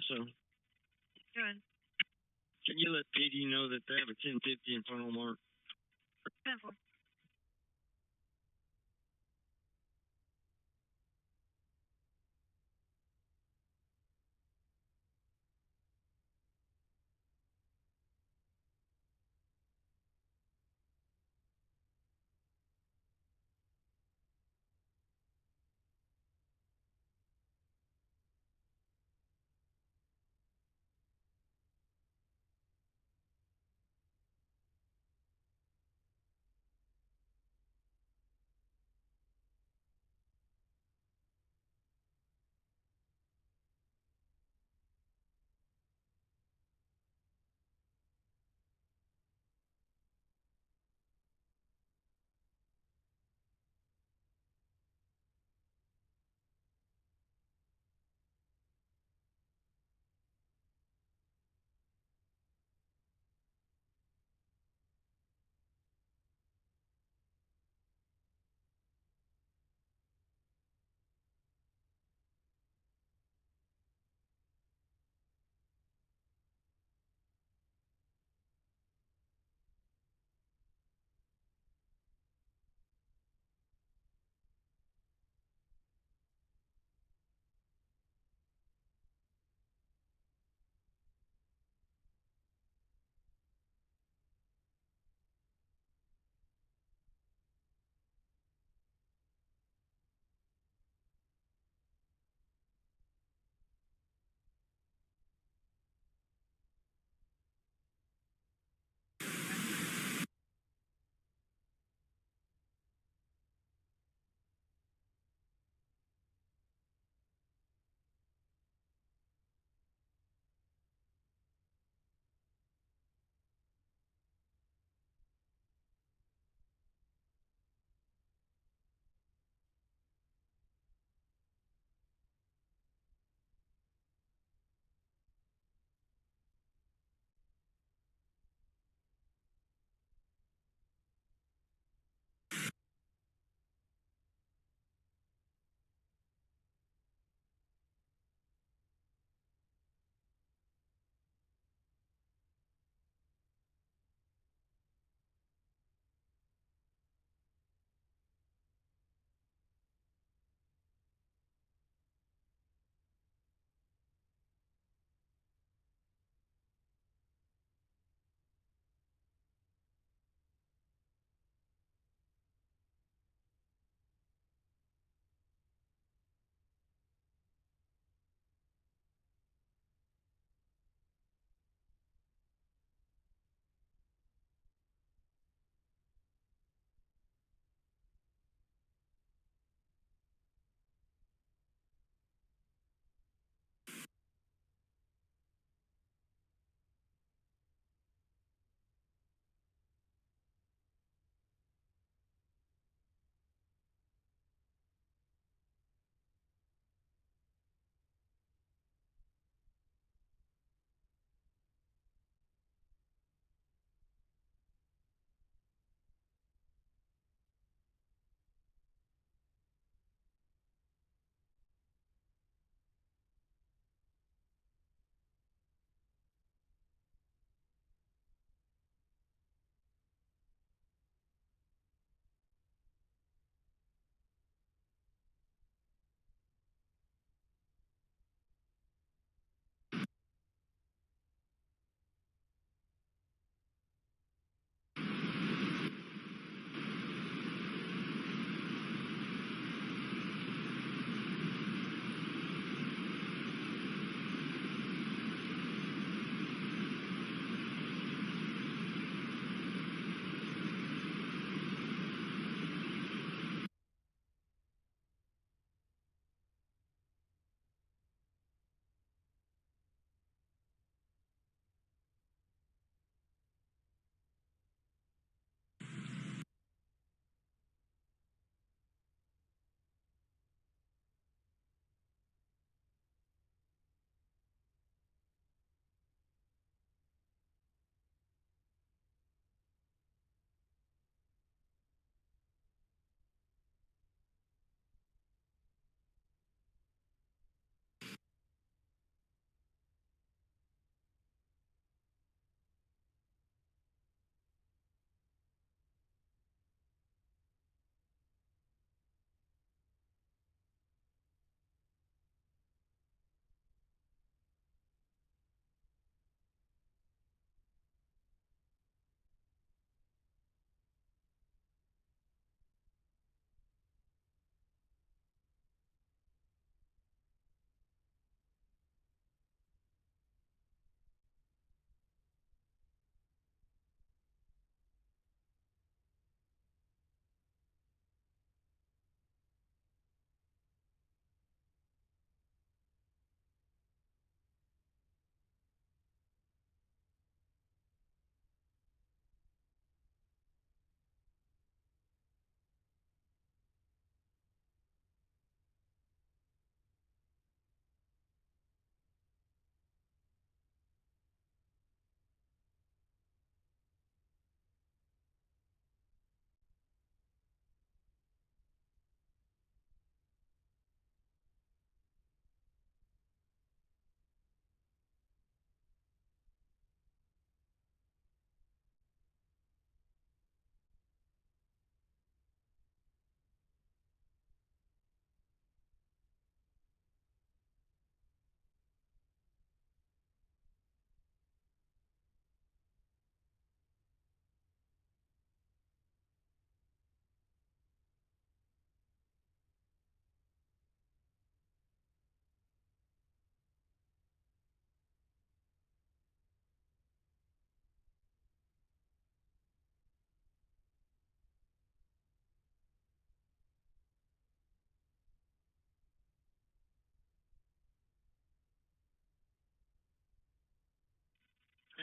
SO. Go ahead. Can you let PD know that they have a 1050 in front of Mark? 10-4.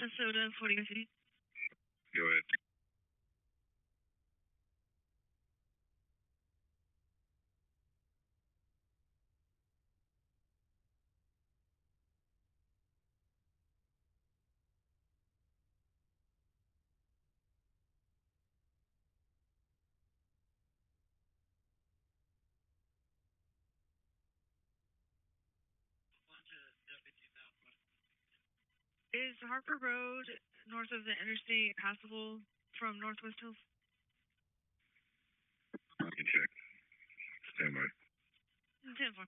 Minnesota, Fort Eagle City. Go ahead. Is Harper Road north of the interstate passable from Northwest Hills? I can check. Stand by. 10-4.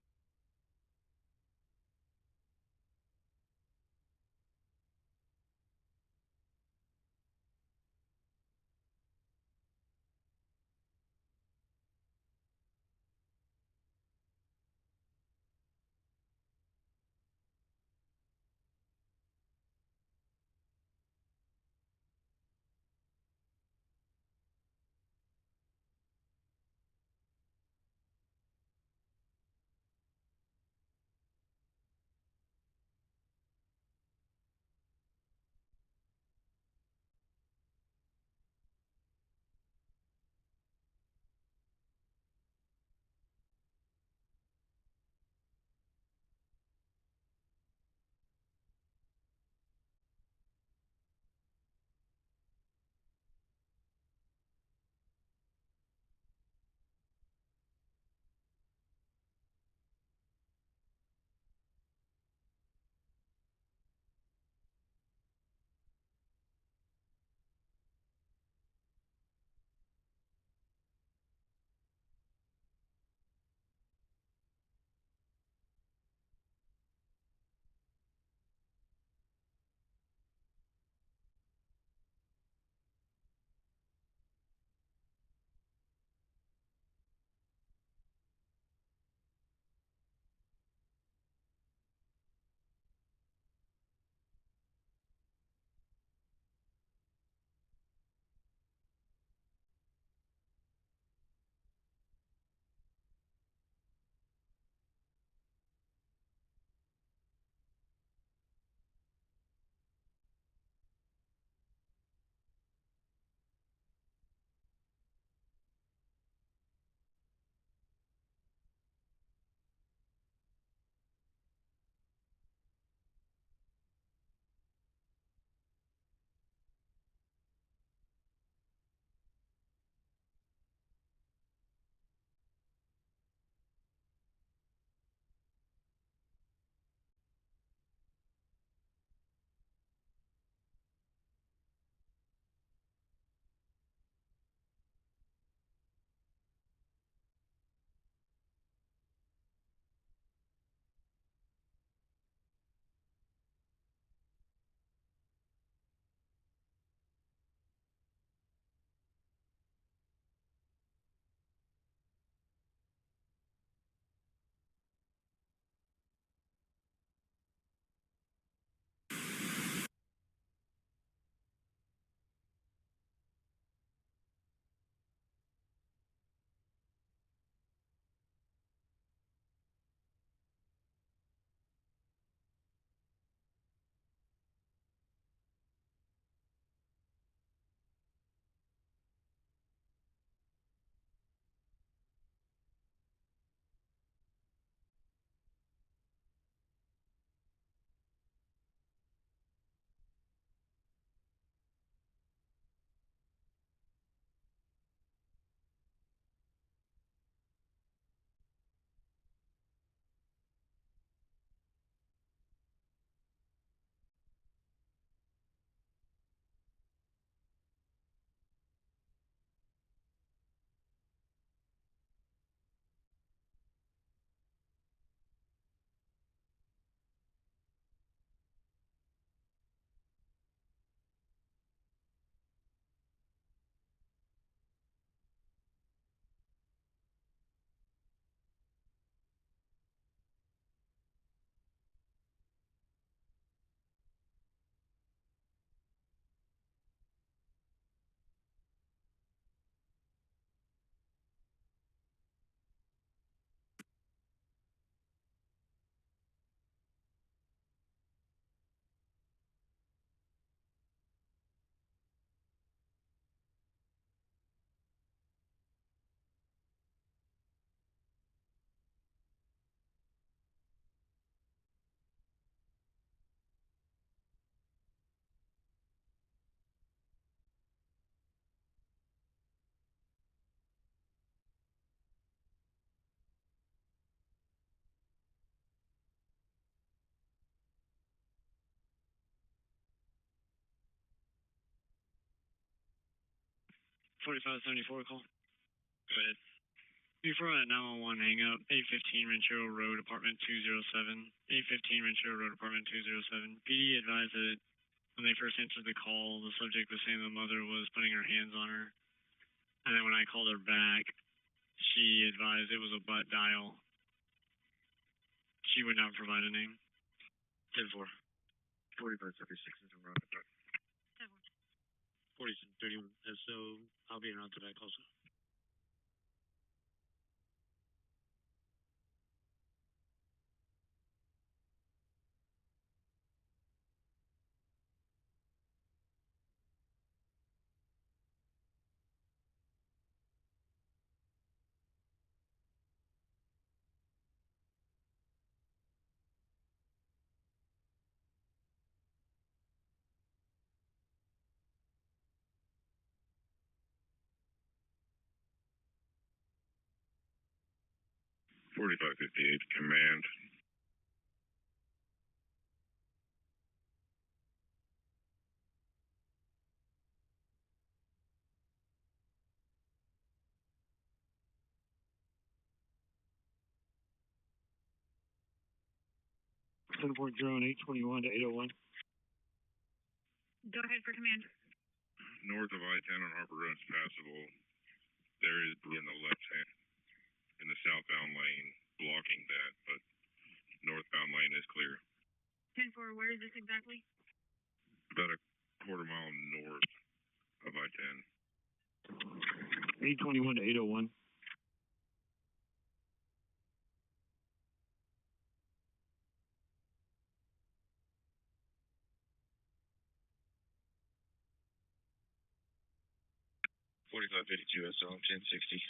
4574 call. Go ahead. Before that 911 hang up, 815 Ranchero Road, apartment 207. 815 Ranchero Road, apartment 207. PD advised that when they first answered the call, the subject was saying the mother was putting her hands on her. And then when I called her back, she advised it was a butt dial. She would not provide a name. 10-4. 4576 is around. 4731. So I'll be around to back also. .4558 command. Report drone 821 to 801. Go ahead for command. North of I-10 on Harper Road is passable. There is in the left hand, in the southbound lane, blocking that, but northbound lane is clear. 10-4, where is this exactly? About a quarter mile north of I-10. 821 to 801. .4552 SL 1060.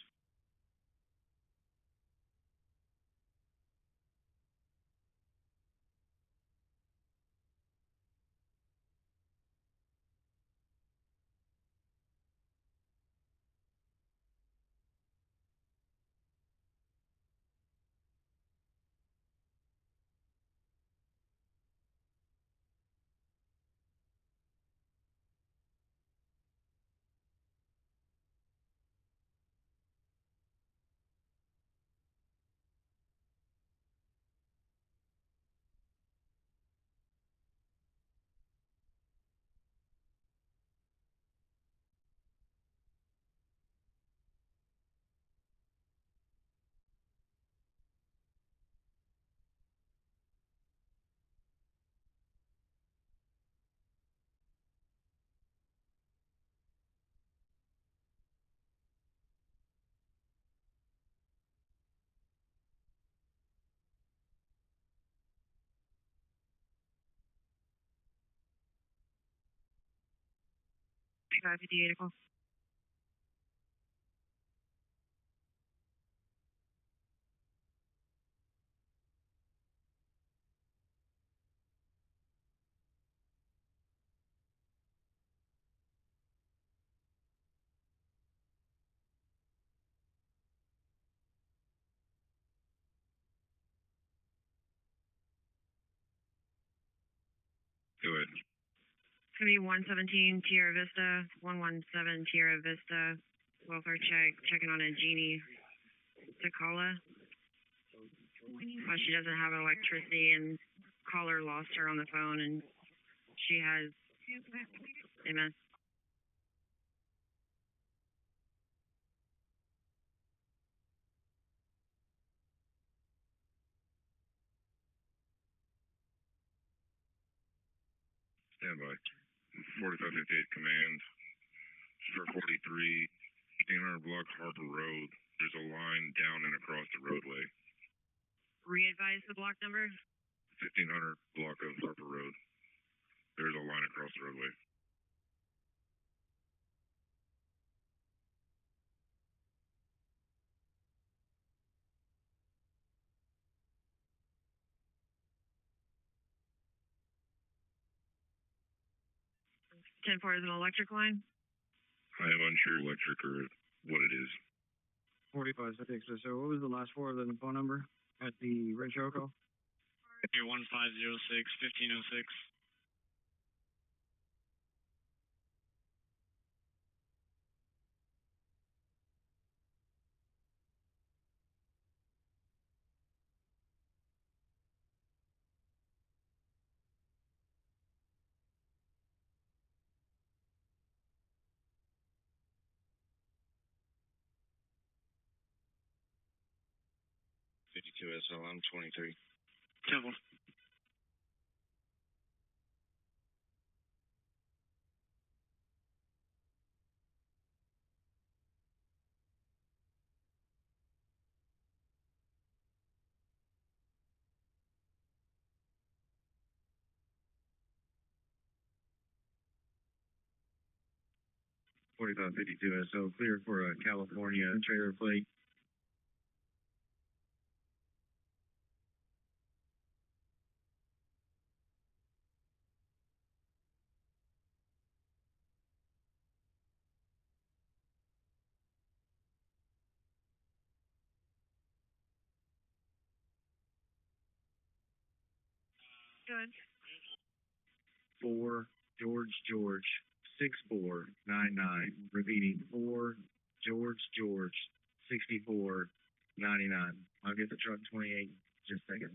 .558 call. Go ahead. It's going to be 117 Tierra Vista, 117 Tierra Vista, welfare check, checking on a Jeannie Takala. She doesn't have electricity and caller lost her on the phone and she has MS. Stand by. 4558 command. For 43, 1500 block Harper Road. There's a line down and across the roadway. Re-advise the block number. 1500 block of Harper Road. There's a line across the roadway. Ten four is an electric line. I am unsure electric or what it is. 4576. So what was the last four of the phone number at the Ranchero call? 1506 1506. 52SL, I'm 23. 10-4. Forty-five 52SL, clear for a California trailer plate. Good. 4 George 6499. Repeating 4 George 6499. I'll get the truck 28 just a second.